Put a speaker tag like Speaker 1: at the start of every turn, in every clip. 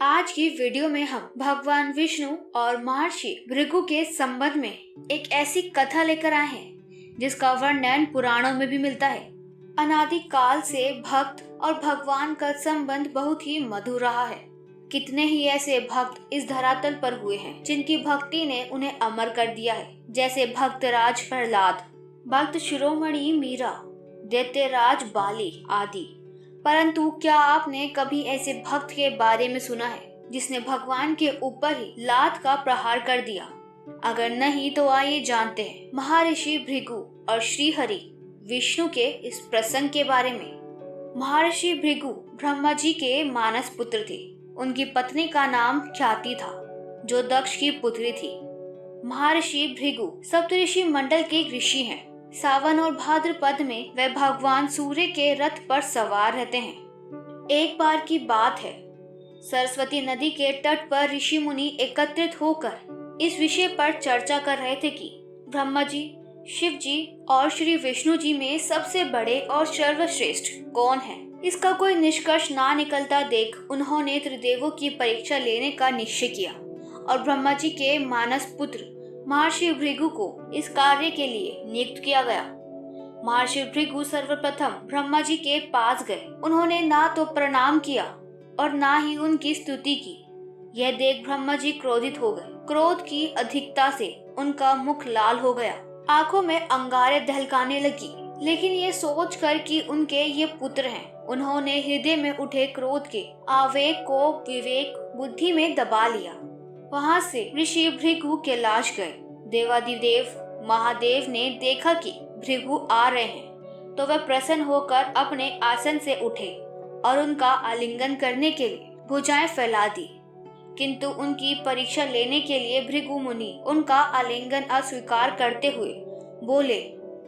Speaker 1: आज की वीडियो में हम भगवान विष्णु और महर्षि भृगु के संबंध में एक ऐसी कथा लेकर आए हैं जिसका वर्णन पुराणों में भी मिलता है। अनादि काल से भक्त और भगवान का संबंध बहुत ही मधुर रहा है। कितने ही ऐसे भक्त इस धरातल पर हुए हैं जिनकी भक्ति ने उन्हें अमर कर दिया है, जैसे भक्तराज प्रहलाद, भक्त शिरोमणि मीरा, दैत्यराज बाली आदि। परंतु क्या आपने कभी ऐसे भक्त के बारे में सुना है जिसने भगवान के ऊपर ही लात का प्रहार कर दिया? अगर नहीं तो आइए जानते हैं महर्षि भृगु और श्रीहरि विष्णु के इस प्रसंग के बारे में। महर्षि भृगु ब्रह्मा जी के मानस पुत्र थे। उनकी पत्नी का नाम ख्याति था, जो दक्ष की पुत्री थी। महर्षि भृगु सप्तऋषि मंडल के ऋषि हैं। सावन और भाद्रपद में वे भगवान सूर्य के रथ पर सवार रहते हैं। एक बार की बात है, सरस्वती नदी के तट पर ऋषि मुनि एकत्रित होकर इस विषय पर चर्चा कर रहे थे कि ब्रह्मा जी, शिव जी और श्री विष्णु जी में सबसे बड़े और सर्वश्रेष्ठ कौन है। इसका कोई निष्कर्ष ना निकलता देख उन्होंने त्रिदेवों की परीक्षा लेने का निश्चय किया और ब्रह्मा जी के मानस पुत्र महर्षि भृगु को इस कार्य के लिए नियुक्त किया गया। महर्षि भृगु सर्वप्रथम ब्रह्मा जी के पास गए। उन्होंने ना तो प्रणाम किया और ना ही उनकी स्तुति की। यह देख ब्रह्मा जी क्रोधित हो गए। क्रोध की अधिकता से उनका मुख लाल हो गया, आंखों में अंगारे दहलकाने लगी। लेकिन ये सोचकर कि उनके ये पुत्र हैं, उन्होंने हृदय में उठे क्रोध के आवेग को विवेक बुद्धि में दबा लिया। वहाँ से ऋषि भृगु कैलाश गए। देवादिदेव महादेव ने देखा कि भृगु आ रहे हैं तो वह प्रसन्न होकर अपने आसन से उठे और उनका आलिंगन करने के लिए भुजाएं फैला दी। किंतु उनकी परीक्षा लेने के लिए भृगु मुनि उनका आलिंगन अस्वीकार करते हुए बोले,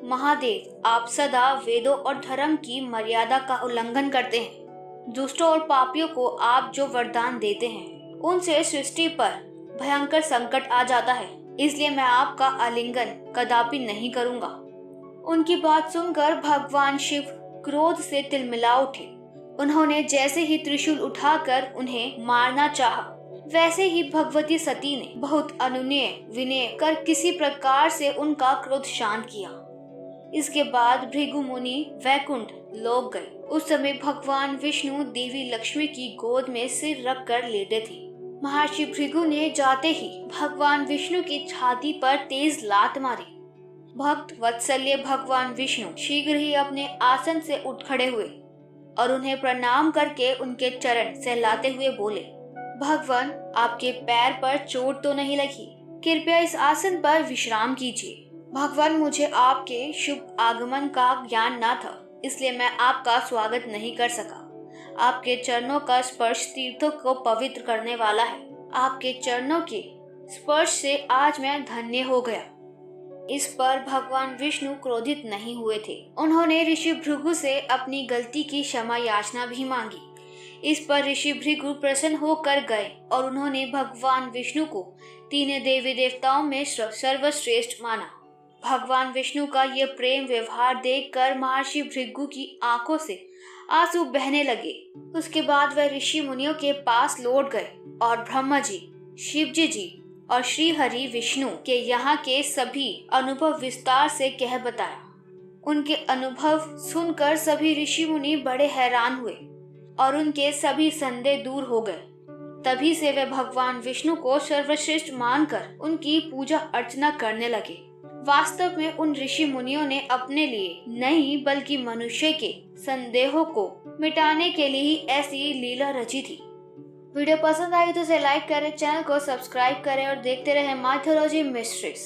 Speaker 1: महादेव, आप सदा वेदों और धर्म की मर्यादा का उल्लंघन करते हैं। दुष्टों और पापियों को आप जो वरदान देते हैं उनसे सृष्टि पर भयंकर संकट आ जाता है, इसलिए मैं आपका आलिंगन कदापि नहीं करूंगा। उनकी बात सुनकर भगवान शिव क्रोध से तिलमिला उठे। उन्होंने जैसे ही त्रिशूल उठाकर उन्हें मारना चाहा, वैसे ही भगवती सती ने बहुत अनुनय विनय कर किसी प्रकार से उनका क्रोध शांत किया। इसके बाद भृगु मुनि वैकुंठ लोक गए। उस समय भगवान विष्णु देवी लक्ष्मी की गोद में सिर रख कर लेटे थे। महर्षि भृगु ने जाते ही भगवान विष्णु की छाती पर तेज लात मारी। भक्त वत्सल्य भगवान विष्णु शीघ्र ही अपने आसन से उठ खड़े हुए और उन्हें प्रणाम करके उनके चरण सहलाते हुए बोले, भगवान, आपके पैर पर चोट तो नहीं लगी? कृपया इस आसन पर विश्राम कीजिए। भगवान, मुझे आपके शुभ आगमन का ज्ञान न था, इसलिए मैं आपका स्वागत नहीं कर सका। आपके चरणों का स्पर्श तीर्थों को पवित्र करने वाला है। आपके चरणों के स्पर्श से आज मैं धन्य हो गया। इस पर भगवान विष्णु क्रोधित नहीं हुए थे। उन्होंने ऋषि भृगु से अपनी गलती की क्षमा याचना भी मांगी। इस पर ऋषि भृगु प्रसन्न होकर गए और उन्होंने भगवान विष्णु को तीनों देवी देवताओं में सर्वश्रेष्ठ माना। भगवान विष्णु का ये प्रेम व्यवहार देखकर महर्षि भृगु की आंखों से आंसू बहने लगे। उसके बाद वह ऋषि मुनियों के पास लौट गए और ब्रह्मा जी, शिव जी और श्री हरि विष्णु के यहाँ के सभी अनुभव विस्तार से कह बताया। उनके अनुभव सुनकर सभी ऋषि मुनि बड़े हैरान हुए और उनके सभी संदेह दूर हो गए। तभी से वे भगवान विष्णु को सर्वश्रेष्ठ मानकर उनकी पूजा अर्चना करने लगे। वास्तव में उन ऋषि मुनियों ने अपने लिए नहीं बल्कि मनुष्य के संदेहों को मिटाने के लिए ही ऐसी लीला रची थी। वीडियो पसंद आई तो इसे लाइक करें, चैनल को सब्सक्राइब करें और देखते रहें माइथोलॉजी मिस्ट्रीज।